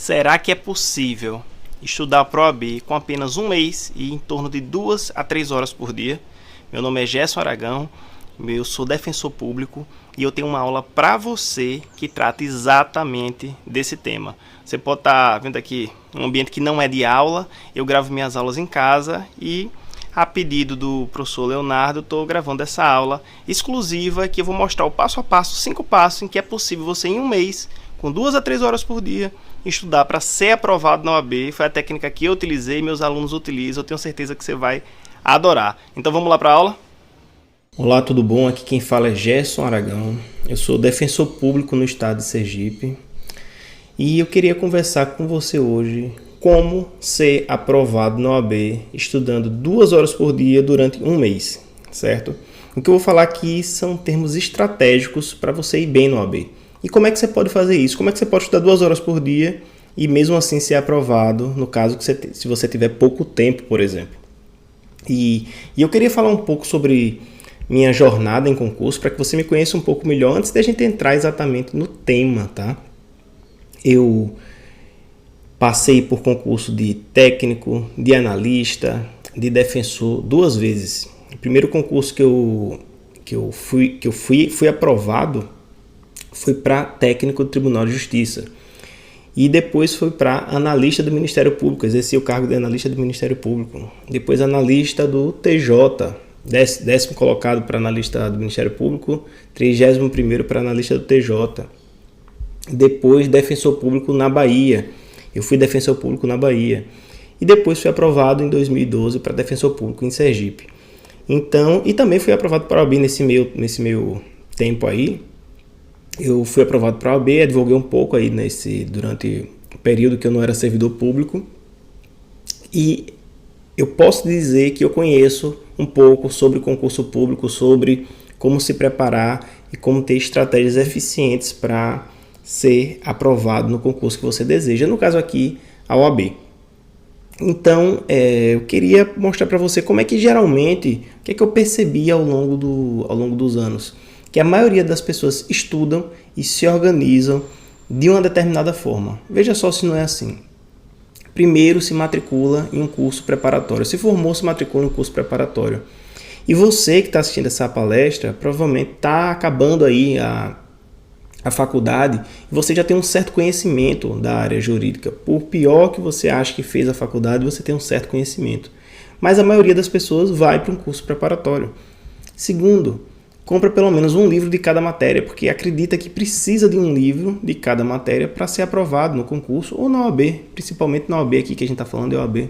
Será que é possível estudar para a OAB com apenas um mês e em torno de 2 a 3 horas por dia? Meu nome é Gerson Aragão, eu sou defensor público e eu tenho uma aula para você que trata exatamente desse tema. Você pode estar vendo aqui um ambiente que não é de aula, eu gravo minhas aulas em casa e a pedido do professor Leonardo, estou gravando essa aula exclusiva que eu vou mostrar o passo a passo, 5 passos em que é possível você em um mês, com 2 a 3 horas por dia, estudar para ser aprovado na OAB. Foi a técnica que eu utilizei e meus alunos utilizam, eu tenho certeza que você vai adorar. Então vamos lá para a aula? Olá, tudo bom? Aqui quem fala é Gerson Aragão, eu sou defensor público no estado de Sergipe e eu queria conversar com você hoje como ser aprovado na OAB estudando 2 horas por dia durante um mês, certo? O que eu vou falar aqui são termos estratégicos para você ir bem na OAB. E como é que você pode fazer isso? Como é que você pode estudar 2 horas por dia e mesmo assim ser aprovado, no caso que se você tiver pouco tempo, por exemplo. E eu queria falar um pouco sobre minha jornada em concurso para que você me conheça um pouco melhor antes da gente entrar exatamente no tema, tá? Eu passei por concurso de técnico, de analista, de defensor 2 vezes. O primeiro concurso que eu fui aprovado foi para técnico do Tribunal de Justiça. E depois foi para analista do Ministério Público, exerci o cargo de analista do Ministério Público. Depois analista do TJ, 10º colocado para analista do Ministério Público, 31º para analista do TJ. Depois defensor público na Bahia. Eu fui defensor público na Bahia. E depois fui aprovado em 2012 para defensor público em Sergipe. Então, e também fui aprovado para a OAB nesse meu tempo aí. Eu fui aprovado para a OAB, advoguei um pouco aí durante o período que eu não era servidor público. E eu posso dizer que eu conheço um pouco sobre concurso público, sobre como se preparar e como ter estratégias eficientes para ser aprovado no concurso que você deseja, no caso aqui, a OAB. Então, eu queria mostrar para você como é que geralmente, o que é que eu percebi ao longo dos anos, que a maioria das pessoas estudam e se organizam de uma determinada forma. Veja só se não é assim. Primeiro se matricula em um curso preparatório, se formou, se matricula em um curso preparatório. E você que está assistindo essa palestra, provavelmente está acabando aí a faculdade, e você já tem um certo conhecimento da área jurídica. Por pior que você ache que fez a faculdade, você tem um certo conhecimento. Mas a maioria das pessoas vai para um curso preparatório. Segundo, compra pelo menos um livro de cada matéria, porque acredita que precisa de um livro de cada matéria para ser aprovado no concurso ou na OAB, principalmente na OAB aqui que a gente está falando é OAB.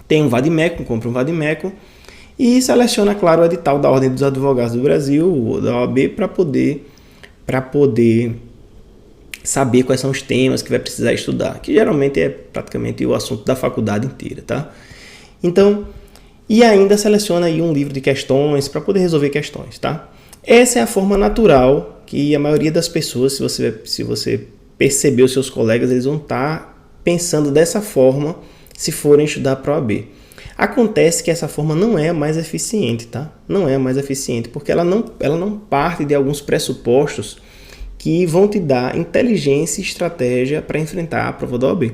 Tem um vade-mecum, compra um vade-mecum e seleciona, claro, o edital da Ordem dos Advogados do Brasil, ou da OAB, para poder saber quais são os temas que vai precisar estudar, que geralmente é praticamente o assunto da faculdade inteira, tá? Então, e ainda seleciona aí um livro de questões para poder resolver questões, tá? Essa é a forma natural que a maioria das pessoas, se você perceber os seus colegas, eles vão estar pensando dessa forma se forem estudar para a OAB. Acontece que essa forma não é a mais eficiente, tá? Não é a mais eficiente, porque ela não parte de alguns pressupostos que vão te dar inteligência e estratégia para enfrentar a prova da OAB.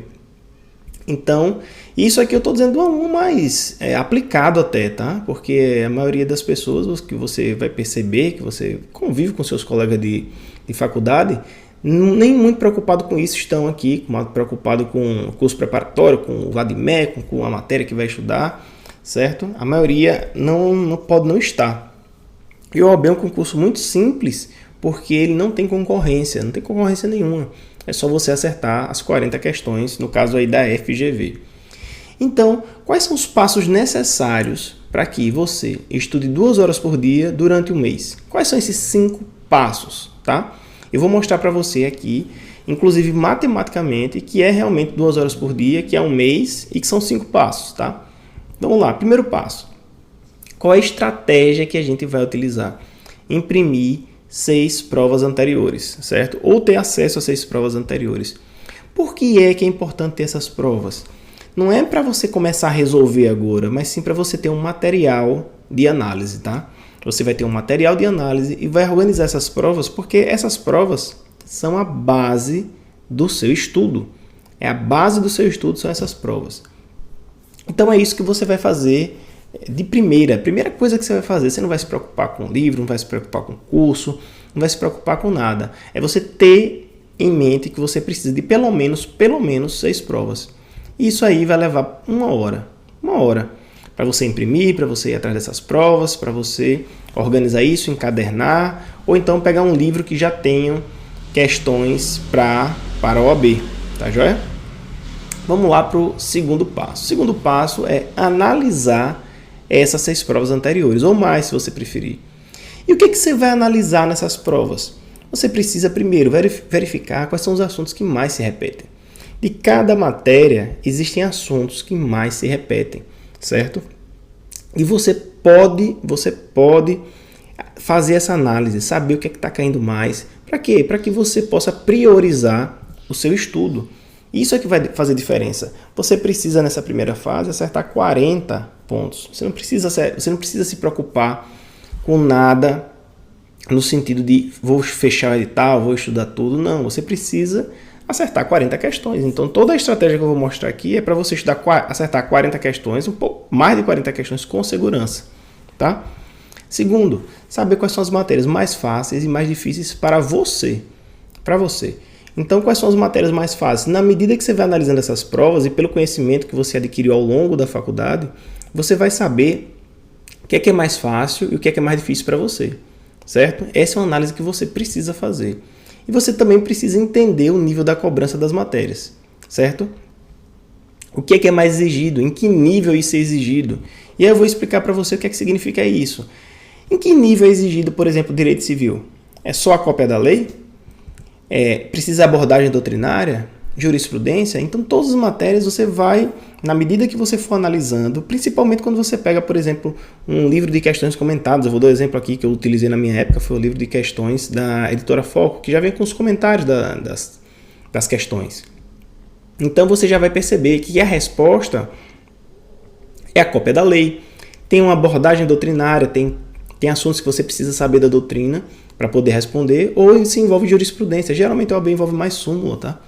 Então, isso aqui eu estou dizendo um mais aplicado até, tá? Porque a maioria das pessoas que você vai perceber, que você convive com seus colegas de faculdade, nem muito preocupado com isso estão aqui, preocupado com o curso preparatório, com o vade-mecum, com a matéria que vai estudar, certo? A maioria não pode não estar. E o OAB é um concurso muito simples, porque ele não tem concorrência nenhuma. É só você acertar as 40 questões, no caso aí da FGV. Então, quais são os passos necessários para que você estude 2 horas por dia durante um mês? Quais são esses 5 passos, tá? Eu vou mostrar para você aqui, inclusive matematicamente, que é realmente 2 horas por dia, que é um mês e que são 5 passos, tá? Vamos lá, primeiro passo. Qual é a estratégia que a gente vai utilizar? Imprimir 6 provas anteriores, certo? Ou ter acesso a 6 provas anteriores. Por que é importante ter essas provas? Não é para você começar a resolver agora, mas sim para você ter um material de análise, tá? Você vai ter um material de análise e vai organizar essas provas, porque essas provas são a base do seu estudo. É a base do seu estudo, são essas provas. Então é isso que você vai fazer de primeira. A primeira coisa que você vai fazer, você não vai se preocupar com o livro, não vai se preocupar com o curso, não vai se preocupar com nada. É você ter em mente que você precisa de pelo menos 6 provas. Isso aí vai levar uma hora para você imprimir, para você ir atrás dessas provas, para você organizar isso, encadernar, ou então pegar um livro que já tenha questões para a OAB, tá joia? Vamos lá para o segundo passo. O segundo passo é analisar essas 6 provas anteriores, ou mais se você preferir. E o que você vai analisar nessas provas? Você precisa primeiro verificar quais são os assuntos que mais se repetem. De cada matéria, existem assuntos que mais se repetem, certo? E você pode fazer essa análise, saber o que está caindo mais. Para quê? Para que você possa priorizar o seu estudo. Isso é que vai fazer diferença. Você precisa, nessa primeira fase, acertar 40 pontos. Você não precisa se preocupar com nada no sentido de vou fechar o edital, vou estudar tudo. Não, você precisa acertar 40 questões. Então, toda a estratégia que eu vou mostrar aqui é para você acertar 40 questões, um pouco mais de 40 questões com segurança. Tá? Segundo, saber quais são as matérias mais fáceis e mais difíceis para você. Então, quais são as matérias mais fáceis? Na medida que você vai analisando essas provas e pelo conhecimento que você adquiriu ao longo da faculdade, você vai saber o que é mais fácil e o que é mais difícil para você, certo? Essa é uma análise que você precisa fazer. E você também precisa entender o nível da cobrança das matérias, certo? O que é mais exigido, em que nível isso é exigido. E aí eu vou explicar para você o que significa isso. Em que nível é exigido, por exemplo, direito civil? É só a cópia da lei? Precisa abordagem doutrinária? Jurisprudência? Então, todas as matérias você vai, na medida que você for analisando, principalmente quando você pega, por exemplo, um livro de questões comentadas. Eu vou dar um exemplo aqui que eu utilizei na minha época, foi o livro de questões da editora Foco, que já vem com os comentários das questões. Então, você já vai perceber que a resposta é a cópia da lei. Tem uma abordagem doutrinária, tem assuntos que você precisa saber da doutrina para poder responder, ou se envolve jurisprudência. Geralmente a OAB envolve mais súmula, tá?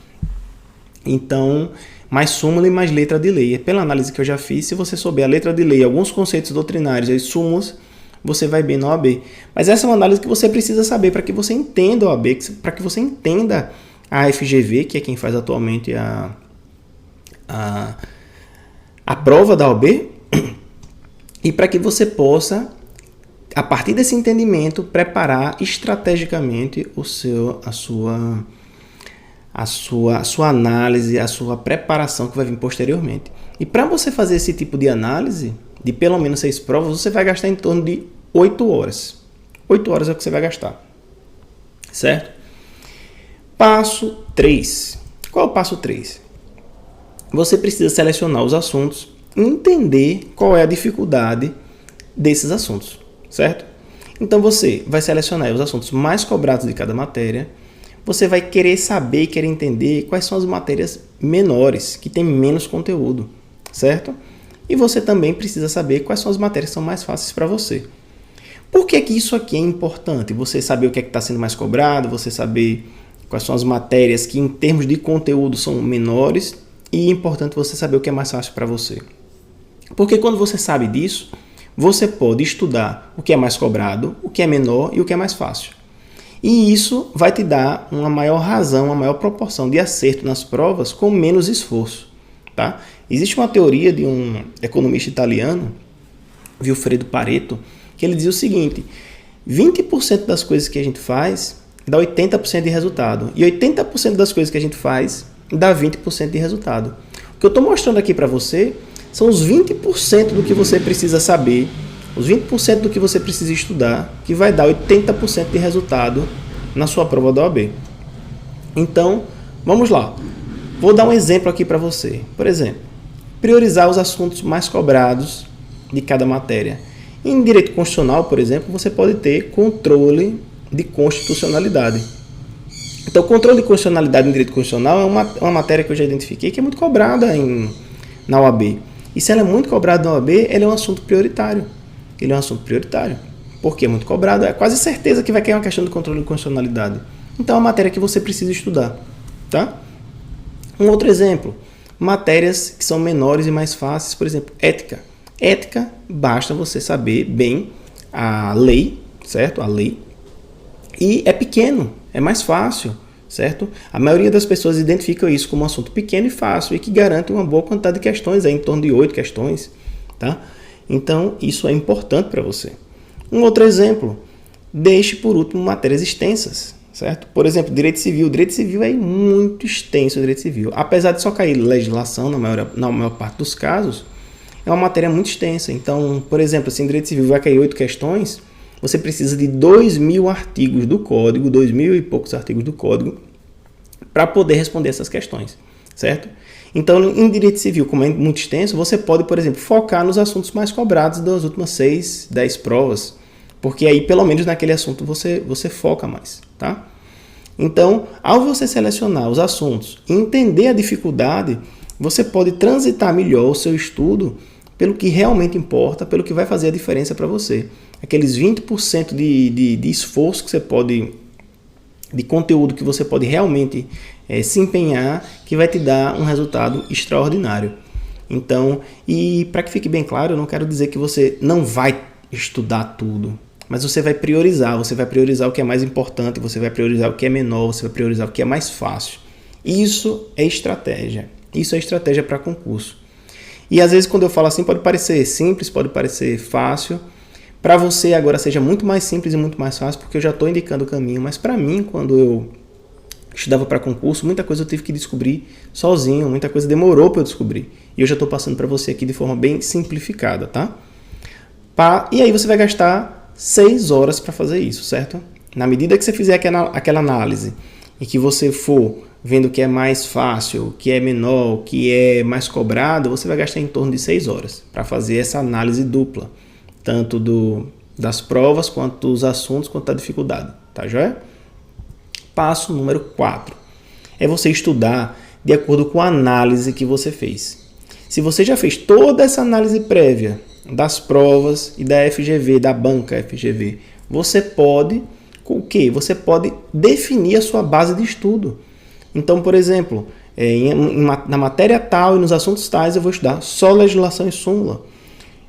Então, mais súmula e mais letra de lei. Pela análise que eu já fiz, se você souber a letra de lei, alguns conceitos doutrinários e as súmulas, você vai bem na OAB. Mas essa é uma análise que você precisa saber para que você entenda a OAB, para que você entenda a FGV, que é quem faz atualmente a prova da OAB, e para que você possa, a partir desse entendimento, preparar estrategicamente a sua análise, a sua preparação que vai vir posteriormente. E para você fazer esse tipo de análise, de pelo menos 6 provas, você vai gastar em torno de 8 horas. 8 horas é o que você vai gastar. Certo? Passo 3. Qual é o passo 3? Você precisa selecionar os assuntos e entender qual é a dificuldade desses assuntos. Certo? Então você vai selecionar os assuntos mais cobrados de cada matéria. Você vai querer saber e querer entender quais são as matérias menores, que têm menos conteúdo, certo? E você também precisa saber quais são as matérias que são mais fáceis para você. Por que isso aqui é importante? Você saber o que é que está sendo mais cobrado, você saber quais são as matérias que em termos de conteúdo são menores, e é importante você saber o que é mais fácil para você. Porque quando você sabe disso, você pode estudar o que é mais cobrado, o que é menor e o que é mais fácil. E isso vai te dar uma maior razão, uma maior proporção de acerto nas provas com menos esforço. Tá? Existe uma teoria de um economista italiano, Vilfredo Pareto, que ele diz o seguinte: 20% das coisas que a gente faz dá 80% de resultado. E 80% das coisas que a gente faz dá 20% de resultado. O que eu estou mostrando aqui para você são os 20% do que você precisa saber, os 20% do que você precisa estudar, que vai dar 80% de resultado na sua prova da OAB. Então, vamos lá. Vou dar um exemplo aqui para você. Por exemplo, priorizar os assuntos mais cobrados de cada matéria. Em direito constitucional, por exemplo, você pode ter controle de constitucionalidade. Então, controle de constitucionalidade em direito constitucional é uma matéria que eu já identifiquei que é muito cobrada na OAB. E se ela é muito cobrada na OAB, ela é um assunto prioritário. Ele é um assunto prioritário. Porque é muito cobrado, é quase certeza que vai cair uma questão de controle de constitucionalidade. Então é uma matéria que você precisa estudar. Tá? Um outro exemplo, matérias que são menores e mais fáceis, por exemplo, ética. Ética, basta você saber bem a lei, certo? A lei. E é pequeno, é mais fácil, certo? A maioria das pessoas identifica isso como um assunto pequeno e fácil e que garante uma boa quantidade de questões, em torno de 8 questões, tá? Então, isso é importante para você. Um outro exemplo, deixe por último matérias extensas, certo? Por exemplo, direito civil. Direito civil é muito extenso, o direito civil. Apesar de só cair legislação na maior parte dos casos, é uma matéria muito extensa. Então, por exemplo, se em direito civil vai cair 8 questões, você precisa de 2.000 artigos do código, 2.000 e poucos artigos do código, para poder responder essas questões, certo? Então, em direito civil, como é muito extenso, você pode, por exemplo, focar nos assuntos mais cobrados das últimas 6, 10 provas, porque aí, pelo menos naquele assunto, você foca mais, tá? Então, ao você selecionar os assuntos e entender a dificuldade, você pode transitar melhor o seu estudo pelo que realmente importa, pelo que vai fazer a diferença para você. Aqueles 20% de esforço que você pode, de conteúdo que você pode realmente se empenhar, que vai te dar um resultado extraordinário. Então, e para que fique bem claro, eu não quero dizer que você não vai estudar tudo, mas você vai priorizar o que é mais importante, você vai priorizar o que é menor, você vai priorizar o que é mais fácil. Isso é estratégia para concurso. E às vezes quando eu falo assim pode parecer simples, pode parecer fácil, para você agora seja muito mais simples e muito mais fácil, porque eu já estou indicando o caminho, mas para mim, quando eu estudava para concurso, muita coisa eu tive que descobrir sozinho, muita coisa demorou para eu descobrir. E eu já estou passando para você aqui de forma bem simplificada, tá? E aí você vai gastar 6 horas para fazer isso, certo? Na medida que você fizer aquela análise e que você for vendo o que é mais fácil, o que é menor, o que é mais cobrado, você vai gastar em torno de 6 horas para fazer essa análise dupla, tanto das provas, quanto dos assuntos, quanto da dificuldade, tá joia? Passo número 4 é você estudar de acordo com a análise que você fez. Se você já fez toda essa análise prévia das provas e da FGV, da banca FGV, você pode, o quê? Você pode definir a sua base de estudo. Então, por exemplo, na matéria tal e nos assuntos tais eu vou estudar só legislação e súmula.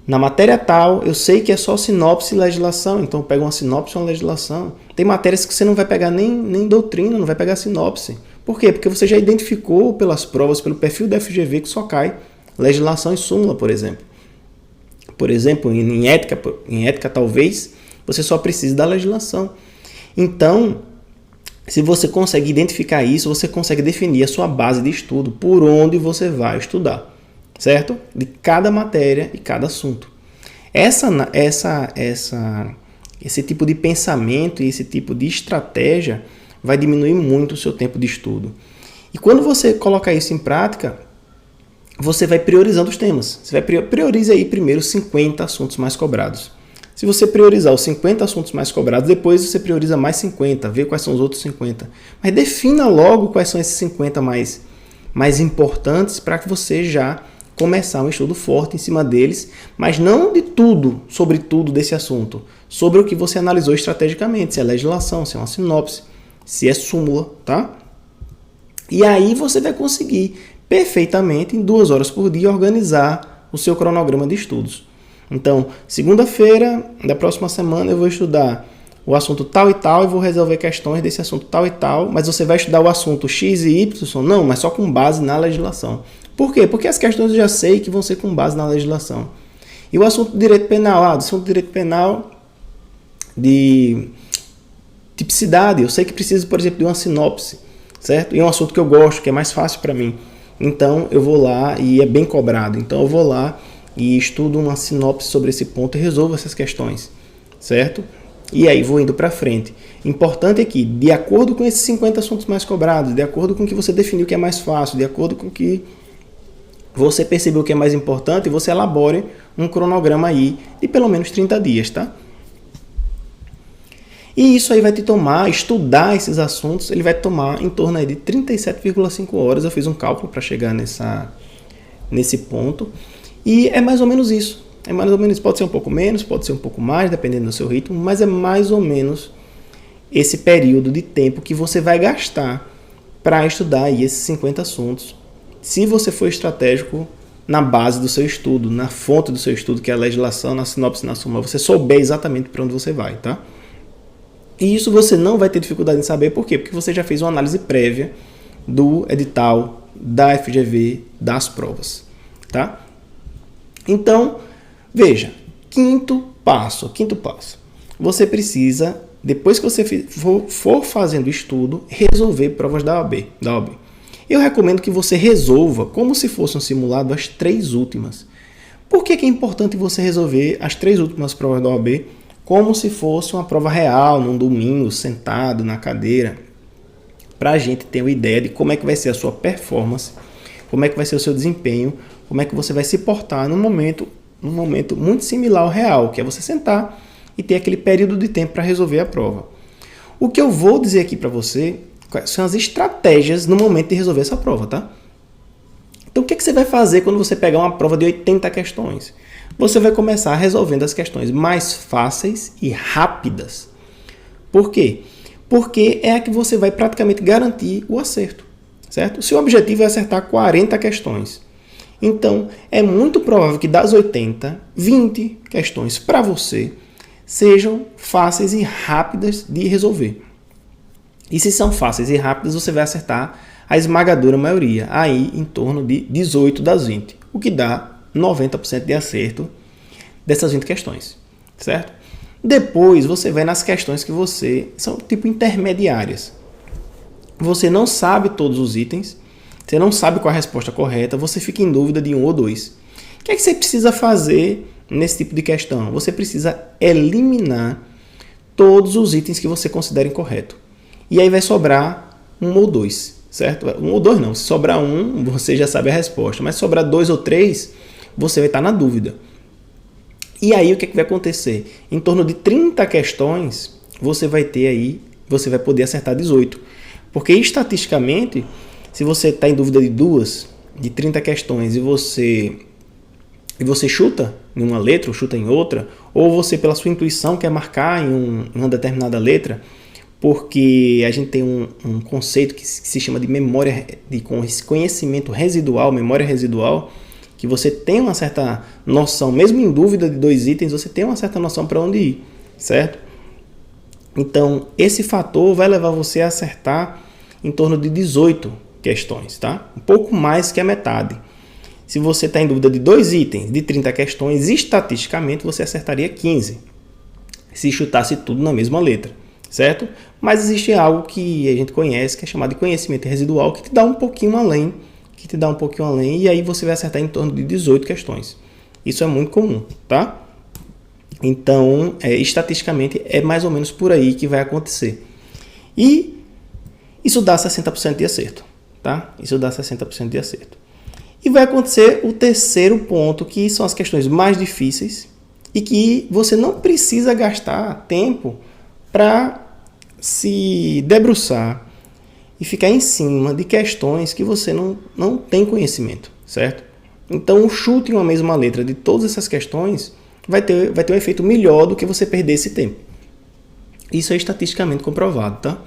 Na matéria tal, eu sei que é só sinopse e legislação, então eu pego uma sinopse e uma legislação. Tem matérias que você não vai pegar nem doutrina, não vai pegar sinopse. Por quê? Porque você já identificou pelas provas, pelo perfil da FGV, que só cai legislação e súmula, por exemplo. Por exemplo, em ética talvez, você só precise da legislação. Então, se você consegue identificar isso, você consegue definir a sua base de estudo, por onde você vai estudar, certo? De cada matéria e cada assunto. Esse tipo de pensamento e esse tipo de estratégia vai diminuir muito o seu tempo de estudo. E quando você coloca isso em prática, você vai priorizando os temas. Você vai priorize aí primeiro 50 assuntos mais cobrados. Se você priorizar os 50 assuntos mais cobrados, depois você prioriza mais 50, vê quais são os outros 50. Mas defina logo quais são esses 50 mais importantes para que você já começar um estudo forte em cima deles, mas não de tudo, sobre tudo desse assunto, sobre o que você analisou estrategicamente, se é legislação, se é uma sinopse, se é súmula, tá? E aí você vai conseguir perfeitamente, em 2 horas por dia, organizar o seu cronograma de estudos. Então, segunda-feira da próxima semana eu vou estudar o assunto tal e tal e vou resolver questões desse assunto tal e tal, mas você vai estudar o assunto X e Y? Não, mas só com base na legislação. Por quê? Porque as questões eu já sei que vão ser com base na legislação. E o assunto do direito penal? Do assunto do direito penal de tipicidade, eu sei que preciso, por exemplo, de uma sinopse, certo? E é um assunto que eu gosto, que é mais fácil para mim. Então, eu vou lá e é bem cobrado. Então, eu vou lá e estudo uma sinopse sobre esse ponto e resolvo essas questões, certo? E aí vou indo para frente. Importante é que, de acordo com esses 50 assuntos mais cobrados, de acordo com o que você definiu que é mais fácil, de acordo com o que você percebeu que é mais importante, você elabore um cronograma aí de pelo menos 30 dias, tá? E isso aí vai te tomar, estudar esses assuntos, ele vai tomar em torno aí de 37,5 horas. Eu fiz um cálculo para chegar nesse ponto. E é mais ou menos isso. É mais ou menos, pode ser um pouco menos, pode ser um pouco mais, dependendo do seu ritmo, mas é mais ou menos esse período de tempo que você vai gastar para estudar aí esses 50 assuntos se você for estratégico na base do seu estudo, na fonte do seu estudo, que é a legislação, na sinopse, na súmula, você souber exatamente para onde você vai, tá? E isso você não vai ter dificuldade em saber, por quê? Porque você já fez uma análise prévia do edital, da FGV, das provas, tá? Então, veja, quinto passo, você precisa, depois que você for fazendo estudo, resolver provas da OAB. Eu recomendo que você resolva como se fosse um simulado as 3 últimas. Por que é importante você resolver as 3 últimas provas da OAB como se fosse uma prova real, num domingo, sentado na cadeira, para a gente ter uma ideia de como é que vai ser a sua performance, como é que vai ser o seu desempenho, como é que você vai se portar num momento muito similar ao real, que é você sentar e ter aquele período de tempo para resolver a prova. O que eu vou dizer aqui para você são as estratégias no momento de resolver essa prova, tá? Então, o que você vai fazer quando você pegar uma prova de 80 questões? Você vai começar resolvendo as questões mais fáceis e rápidas. Por quê? Porque é a que você vai praticamente garantir o acerto, certo? O seu objetivo é acertar 40 questões. Então, é muito provável que das 80, 20 questões para você sejam fáceis e rápidas de resolver. E se são fáceis e rápidas, você vai acertar a esmagadora maioria, aí em torno de 18 das 20, o que dá 90% de acerto dessas 20 questões, certo? Depois você vai nas questões que são tipo intermediárias. Você não sabe todos os itens, você não sabe qual a resposta correta, você fica em dúvida de um ou dois. O que é que você precisa fazer nesse tipo de questão? Você precisa eliminar todos os itens que você considera incorreto. E aí vai sobrar um ou dois, certo? Um ou dois não, se sobrar um, você já sabe a resposta, mas se sobrar 2 ou 3, você vai estar na dúvida. E aí o que é que vai acontecer? Em torno de 30 questões, você vai poder acertar 18. Porque estatisticamente, se você está em dúvida de 30 questões, e você chuta em uma letra ou chuta em outra, ou você pela sua intuição quer marcar em uma determinada letra, porque a gente tem um conceito que se chama de memória, de conhecimento residual, memória residual, que você tem uma certa noção, mesmo em dúvida de 2 itens, você tem uma certa noção para onde ir, certo? Então, esse fator vai levar você a acertar em torno de 18 questões, tá? Um pouco mais que a metade. Se você está em dúvida de 2 itens, de 30 questões, estatisticamente você acertaria 15, se chutasse tudo na mesma letra, certo? Mas existe algo que a gente conhece, que é chamado de conhecimento residual, que te dá um pouquinho além, e aí você vai acertar em torno de 18 questões. Isso é muito comum, tá? Então, estatisticamente, é mais ou menos por aí que vai acontecer. E isso dá 60% de acerto, tá? Isso dá 60% de acerto. E vai acontecer o terceiro ponto, que são as questões mais difíceis e que você não precisa gastar tempo para se debruçar e ficar em cima de questões que você não tem conhecimento, certo? Então, o chute em uma mesma letra de todas essas questões vai ter um efeito melhor do que você perder esse tempo. Isso é estatisticamente comprovado, tá?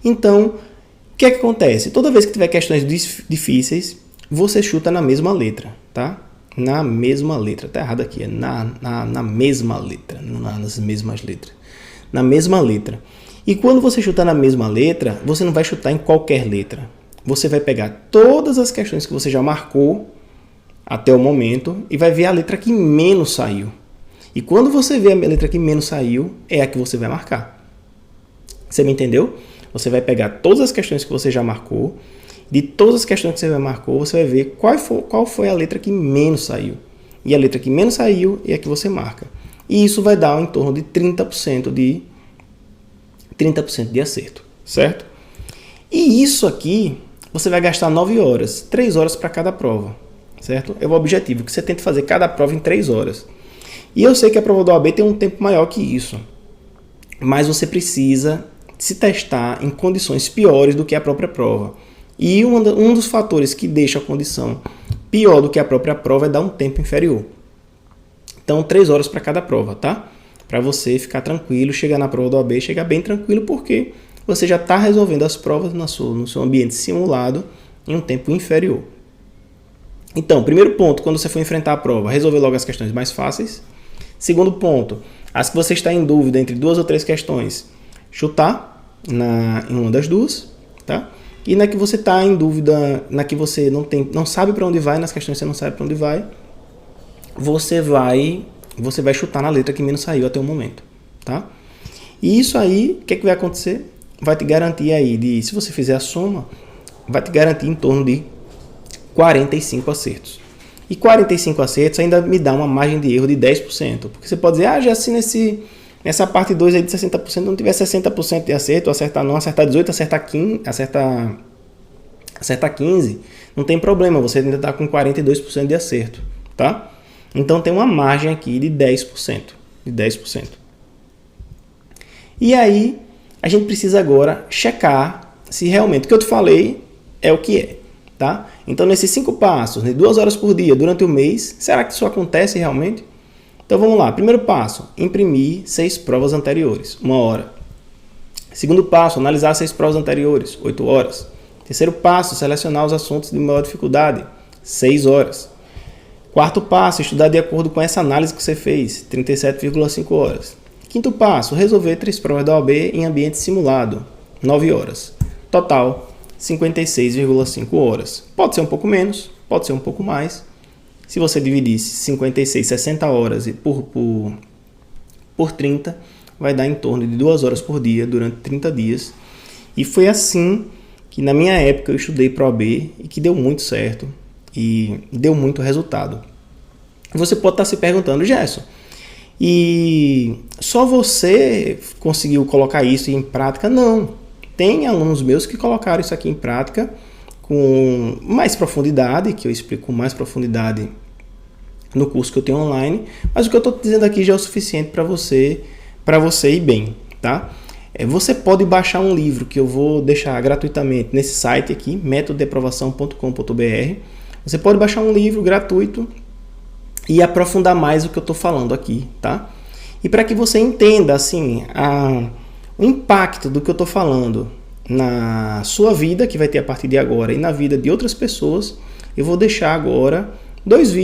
Então, o que é que acontece? Toda vez que tiver questões difíceis, você chuta na mesma letra, tá? Na mesma letra. Tá errado aqui, é na mesma letra, nas mesmas letras. Na mesma letra. E quando você chutar na mesma letra, você não vai chutar em qualquer letra. Você vai pegar todas as questões que você já marcou até o momento e vai ver a letra que menos saiu. E quando você vê a letra que menos saiu, é a que você vai marcar. Você me entendeu? Você vai pegar todas as questões que você já marcou. De todas as questões que você já marcou, você vai ver qual foi a letra que menos saiu. E a letra que menos saiu é a que você marca. E isso vai dar em torno de 30% de acerto, certo? E isso aqui, você vai gastar 9 horas, 3 horas para cada prova, certo? É o objetivo, que você tente fazer cada prova em 3 horas. E eu sei que a prova do OAB tem um tempo maior que isso, mas você precisa se testar em condições piores do que a própria prova. E um dos fatores que deixa a condição pior do que a própria prova é dar um tempo inferior. Então, 3 horas para cada prova, tá? Para você ficar tranquilo, chegar na prova do OAB, chegar bem tranquilo, porque você já está resolvendo as provas no seu ambiente simulado em um tempo inferior. Então, primeiro ponto, quando você for enfrentar a prova, resolver logo as questões mais fáceis. Segundo ponto, as que você está em dúvida entre 2 ou 3 questões, chutar em uma das duas, tá? E na que você está em dúvida, na que você não sabe para onde vai, nas questões que você não sabe para onde vai, você vai chutar na letra que menos saiu até o momento, tá? E isso aí, o que vai acontecer? Vai te garantir aí, se você fizer a soma, vai te garantir em torno de 45 acertos. E 45 acertos ainda me dá uma margem de erro de 10%. Porque você pode dizer, já se nessa parte 2 aí de 60% não tiver 60% de acerto, acertar 18, acertar 15, não tem problema, você ainda está com 42% de acerto, tá? Então tem uma margem aqui de 10%. E aí, a gente precisa agora checar se realmente o que eu te falei é o que é, tá? Então, nesses 5 passos, 2 horas por dia durante o mês, será que isso acontece realmente? Então, vamos lá. Primeiro passo, imprimir 6 provas anteriores, 1 hora. Segundo passo, analisar 6 provas anteriores, 8 horas. Terceiro passo, selecionar os assuntos de maior dificuldade, 6 horas. Quarto passo, estudar de acordo com essa análise que você fez, 37,5 horas. Quinto passo, resolver 3 provas da OAB em ambiente simulado, 9 horas. Total, 56,5 horas. Pode ser um pouco menos, pode ser um pouco mais. Se você dividisse 56, 60 horas por 30, vai dar em torno de 2 horas por dia durante 30 dias. E foi assim que na minha época eu estudei para a OAB e que deu muito certo e deu muito resultado. Você pode estar se perguntando, Gerson, e só você conseguiu colocar isso em prática? Não. Tem alunos meus que colocaram isso aqui em prática com mais profundidade, que eu explico com mais profundidade no curso que eu tenho online, mas o que eu estou dizendo aqui já é o suficiente para você ir bem, tá? Você pode baixar um livro que eu vou deixar gratuitamente nesse site aqui, metododeaprovação.com.br. Você pode baixar um livro gratuito e aprofundar mais o que eu estou falando aqui, tá? E para que você entenda assim, o impacto do que eu estou falando na sua vida, que vai ter a partir de agora, e na vida de outras pessoas, eu vou deixar agora dois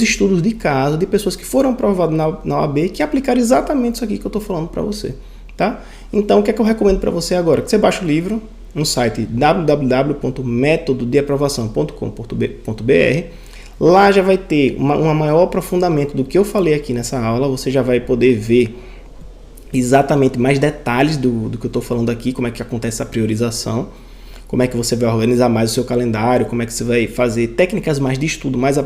estudos de caso de pessoas que foram aprovadas na OAB que aplicaram exatamente isso aqui que eu estou falando para você, tá? Então, o que é que eu recomendo para você agora? Que você baixe o livro no site www.metododeaprovação.com.br. Lá já vai ter um maior aprofundamento do que eu falei aqui nessa aula. Você já vai poder ver exatamente mais detalhes do que eu estou falando aqui, como é que acontece a priorização, como é que você vai organizar mais o seu calendário, como é que você vai fazer técnicas mais de estudo, mais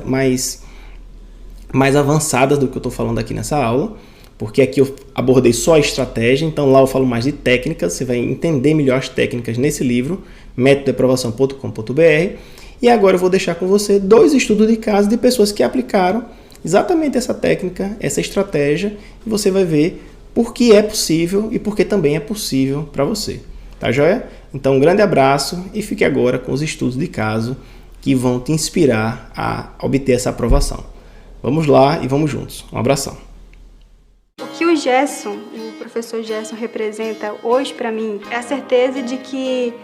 avançadas do que eu estou falando aqui nessa aula, porque aqui eu abordei só a estratégia, então lá eu falo mais de técnicas, você vai entender melhor as técnicas nesse livro, metododeaprovação.com.br. E agora eu vou deixar com você 2 estudos de caso de pessoas que aplicaram exatamente essa técnica, essa estratégia, e você vai ver por que é possível e por que também é possível para você. Tá joia? Então um grande abraço e fique agora com os estudos de caso que vão te inspirar a obter essa aprovação. Vamos lá e vamos juntos. Um abração. O que o professor Gerson representa hoje para mim é a certeza de que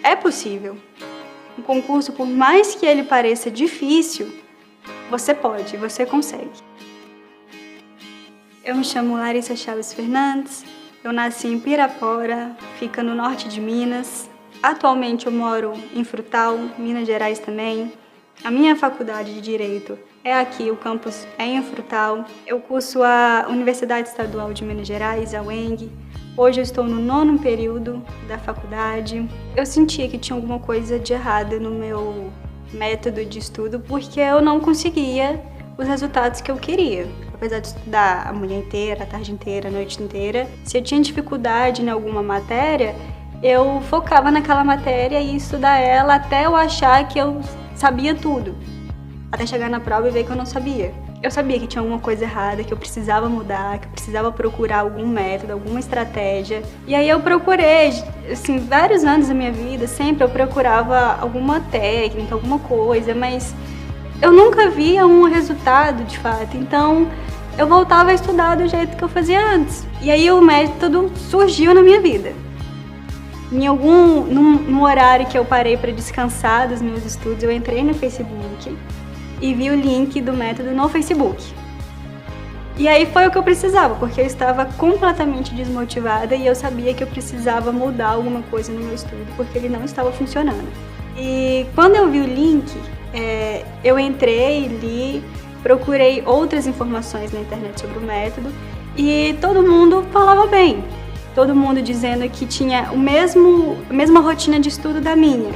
é possível. Um concurso, por mais que ele pareça difícil, você pode, você consegue. Eu me chamo Larissa Chaves Fernandes, eu nasci em Pirapora, fica no norte de Minas. Atualmente eu moro em Frutal, Minas Gerais também. A minha faculdade de Direito é aqui, o campus é em Frutal. Eu curso a Universidade Estadual de Minas Gerais, a UENG. Hoje eu estou no 9º período da faculdade. Eu sentia que tinha alguma coisa de errado no meu método de estudo, porque eu não conseguia os resultados que eu queria. Apesar de estudar a manhã inteira, a tarde inteira, a noite inteira, se eu tinha dificuldade em alguma matéria, eu focava naquela matéria e estudar ela até eu achar que eu sabia tudo. Até chegar na prova e ver que eu não sabia. Eu sabia que tinha alguma coisa errada, que eu precisava mudar, que eu precisava procurar algum método, alguma estratégia. E aí eu procurei, assim, vários anos da minha vida, sempre eu procurava alguma técnica, alguma coisa, mas eu nunca via um resultado de fato. Então eu voltava a estudar do jeito que eu fazia antes. E aí o método surgiu na minha vida. Num horário que eu parei para descansar dos meus estudos, eu entrei no Facebook e vi o link do método no Facebook. E aí foi o que eu precisava, porque eu estava completamente desmotivada e eu sabia que eu precisava mudar alguma coisa no meu estudo, porque ele não estava funcionando. E quando eu vi o link, eu entrei, li, procurei outras informações na internet sobre o método e todo mundo falava bem. Todo mundo dizendo que tinha a mesma rotina de estudo da minha.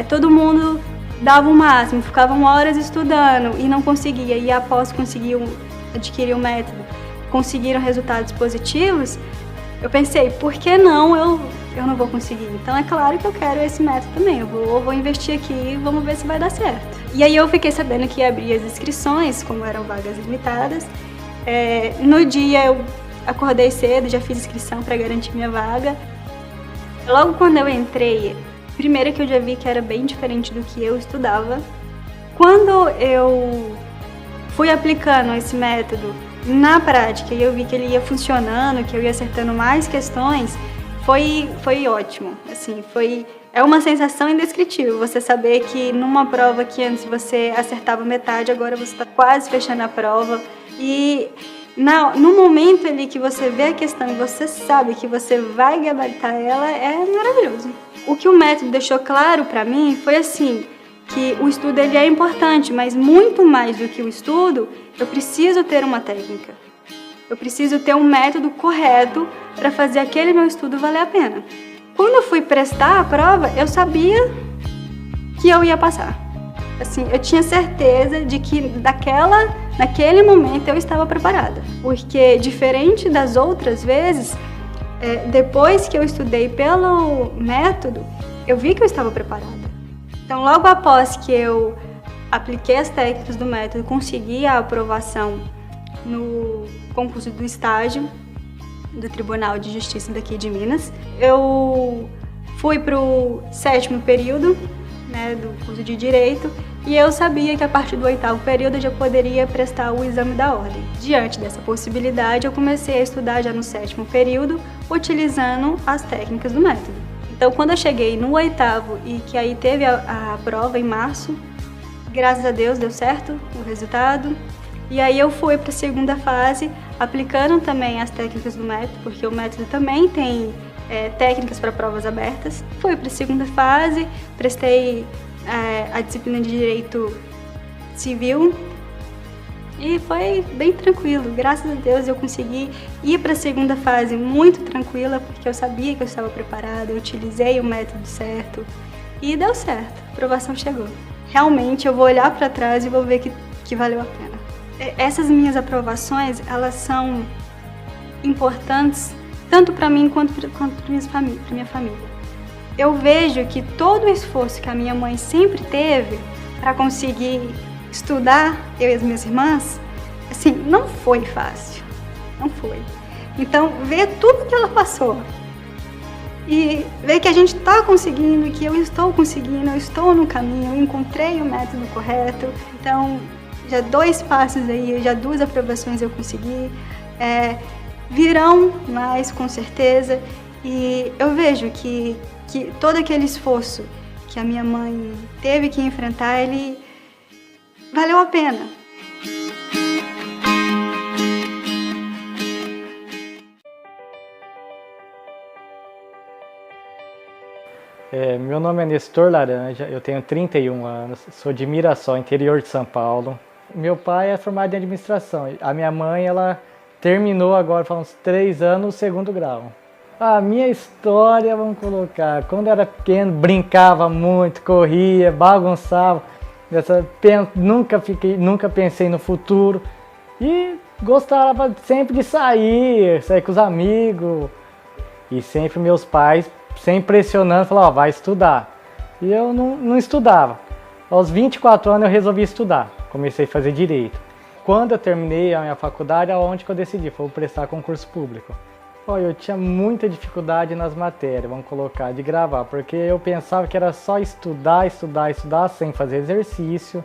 Todo mundo dava o máximo, ficavam horas estudando e não conseguia. E após conseguiam adquirir o método, conseguiram resultados positivos, eu pensei, por que não eu não vou conseguir? Então é claro que eu quero esse método também, eu vou investir aqui e vamos ver se vai dar certo. E aí eu fiquei sabendo que ia abrir as inscrições, como eram vagas limitadas. No dia eu acordei cedo, já fiz inscrição para garantir minha vaga. Logo quando eu entrei, primeiro que eu já vi que era bem diferente do que eu estudava. Quando eu fui aplicando esse método na prática e eu vi que ele ia funcionando, que eu ia acertando mais questões, foi ótimo. Assim, é uma sensação indescritível você saber que numa prova que antes você acertava metade, agora você está quase fechando a prova. E no momento ali que você vê a questão e você sabe que você vai gabaritar ela, é maravilhoso. O que o método deixou claro para mim foi assim, que o estudo ele é importante, mas muito mais do que o estudo, eu preciso ter uma técnica. Eu preciso ter um método correto para fazer aquele meu estudo valer a pena. Quando eu fui prestar a prova, eu sabia que eu ia passar. Assim, eu tinha certeza de que naquele momento eu estava preparada. Porque, diferente das outras vezes, depois que eu estudei pelo método, eu vi que eu estava preparada. Então, logo após que eu apliquei as técnicas do método, consegui a aprovação no concurso do estágio do Tribunal de Justiça daqui de Minas, eu fui para o 7º período, do curso de Direito, e eu sabia que a partir do 8º período eu já poderia prestar o exame da ordem. Diante dessa possibilidade, eu comecei a estudar já no 7º período, utilizando as técnicas do método. Então, quando eu cheguei no 8º e que aí teve a prova em março, graças a Deus deu certo o resultado. E aí eu fui para a 2ª fase, aplicando também as técnicas do método, porque o método também tem técnicas para provas abertas. Fui para a 2ª fase, prestei a disciplina de Direito Civil e foi bem tranquilo. Graças a Deus eu consegui ir para a 2ª fase muito tranquila, porque eu sabia que eu estava preparada, eu utilizei o método certo e deu certo, a aprovação chegou. Realmente eu vou olhar para trás e vou ver que valeu a pena. Essas minhas aprovações, elas são importantes tanto para mim quanto para minha família. Eu vejo que todo o esforço que a minha mãe sempre teve para conseguir estudar, eu e as minhas irmãs, assim, não foi fácil, não foi. Então, ver tudo que ela passou e ver que a gente está conseguindo, que eu estou conseguindo, eu estou no caminho, eu encontrei o método correto. Então, já 2 passos aí, já 2 aprovações eu consegui, virão mais com certeza. E eu vejo que todo aquele esforço que a minha mãe teve que enfrentar, ele valeu a pena. Meu nome é Nestor Laranja, eu tenho 31 anos, sou de Mirassol, interior de São Paulo. Meu pai é formado em administração, a minha mãe ela terminou agora, faz uns 3 anos, o 2º grau. A minha história, vamos colocar, quando eu era pequeno, brincava muito, corria, bagunçava, nunca pensei no futuro e gostava sempre de sair com os amigos e sempre meus pais sempre pressionando, falavam, vai estudar. E eu não estudava. Aos 24 anos eu resolvi estudar, comecei a fazer Direito. Quando eu terminei a minha faculdade, aonde que eu decidi? Foi prestar concurso público. Eu tinha muita dificuldade nas matérias, vamos colocar, de gravar, porque eu pensava que era só estudar, sem fazer exercício.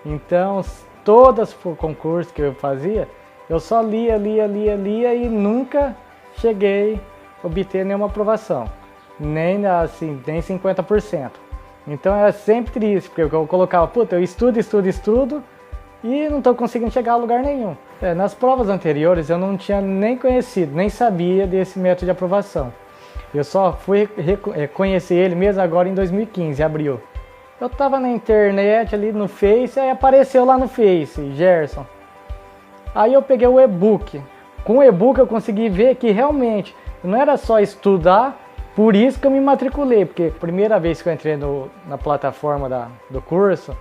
Então, todos os concursos que eu fazia, eu só lia e nunca cheguei a obter nenhuma aprovação. nem assim, nem 50%. Então era sempre triste, porque eu colocava, puta, eu estudo e não estou conseguindo chegar a lugar nenhum. Nas provas anteriores eu não tinha nem conhecido, nem sabia desse método de aprovação. Eu só fui conhecer ele mesmo agora em 2015, abril. Eu estava na internet ali no Face, aí apareceu lá no Face, Gerson. Aí eu peguei o e-book. Com o e-book eu consegui ver que realmente não era só estudar, por isso que eu me matriculei, porque a primeira vez que eu entrei na plataforma do curso,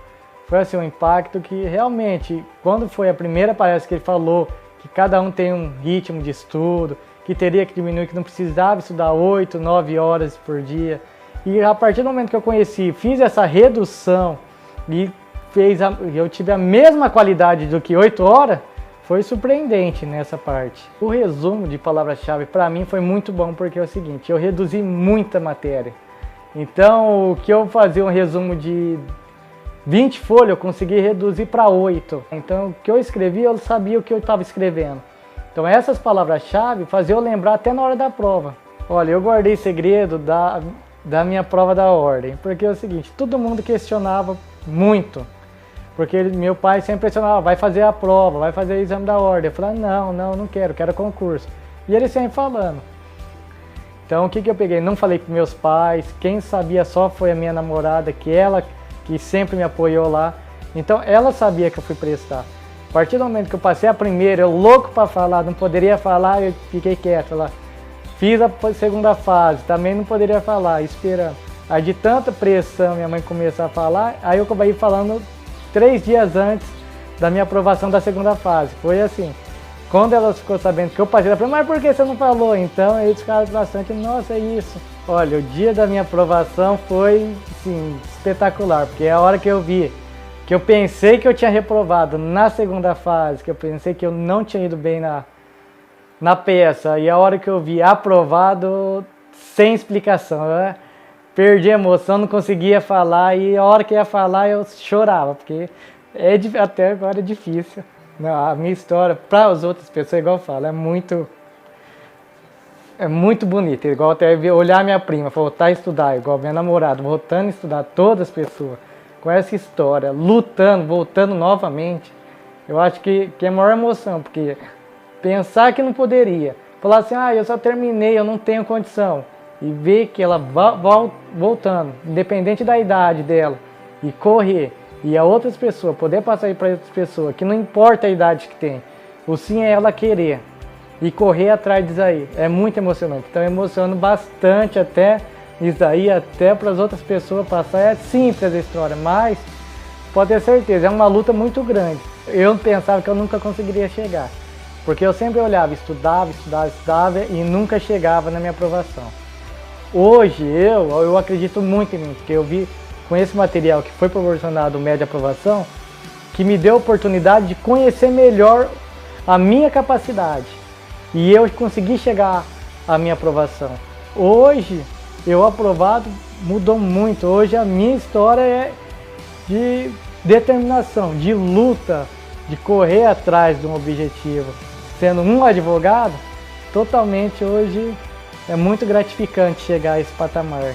foi assim um impacto que realmente, quando foi a primeira palestra que ele falou que cada um tem um ritmo de estudo, que teria que diminuir, que não precisava estudar 8, 9 horas por dia. E a partir do momento que eu conheci, fiz essa redução e eu tive a mesma qualidade do que 8 horas, foi surpreendente nessa parte. O resumo de palavra-chave para mim foi muito bom, porque é o seguinte, eu reduzi muita matéria. Então, o que eu fazia um resumo de 20 folhas, eu consegui reduzir para 8. Então, o que eu escrevi, eu sabia o que eu estava escrevendo. Então, essas palavras-chave faziam eu lembrar até na hora da prova. Olha, eu guardei segredo da minha prova da ordem, porque é o seguinte, todo mundo questionava muito. Porque meu pai sempre pressionava, vai fazer a prova, vai fazer o exame da ordem. Eu falei, não quero concurso. E ele sempre falando. Então, o que eu peguei? Não falei com meus pais, quem sabia só foi a minha namorada, que sempre me apoiou lá. Então, ela sabia que eu fui prestar. A partir do momento que eu passei a primeira, eu louco para falar, não poderia falar, eu fiquei quieto lá. Fiz a segunda fase, também não poderia falar, esperando. Aí de tanta pressão, minha mãe começou a falar, aí eu acabei falando 3 dias antes da minha aprovação da segunda fase. Foi assim, quando ela ficou sabendo que eu passei, ela falou, mas por que você não falou? Então eles ficaram bastante, nossa, é isso. Olha, o dia da minha aprovação foi, assim, espetacular, porque é a hora que eu vi, que eu pensei que eu tinha reprovado na segunda fase, que eu pensei que eu não tinha ido bem na peça, e a hora que eu vi aprovado, sem explicação, né? Perdi a emoção, não conseguia falar, e a hora que ia falar eu chorava, porque até agora é difícil. Não, a minha história, para as outras pessoas, igual eu falo, é muito bonita. Igual até olhar minha prima, voltar a estudar, igual minha namorada, voltando a estudar, todas as pessoas, com essa história, lutando, voltando novamente. Eu acho que é a maior emoção, porque pensar que não poderia, falar assim, eu só terminei, eu não tenho condição. E ver que ela voltando, independente da idade dela, e correr, e a outras pessoas, poder passar aí para outras pessoas, que não importa a idade que tem, o sim é ela querer, e correr atrás disso aí, é muito emocionante. Então eu emociono bastante até isso aí, até para as outras pessoas passar. É simples a história, mas pode ter certeza, é uma luta muito grande. Eu pensava que eu nunca conseguiria chegar, porque eu sempre olhava, estudava e nunca chegava na minha aprovação. Hoje eu acredito muito em mim, porque eu vi com esse material que foi proporcionado o médio de aprovação, que me deu a oportunidade de conhecer melhor a minha capacidade. E eu consegui chegar à minha aprovação. Hoje, eu aprovado mudou muito. Hoje a minha história é de determinação, de luta, de correr atrás de um objetivo. Sendo um advogado, totalmente hoje é muito gratificante chegar a esse patamar.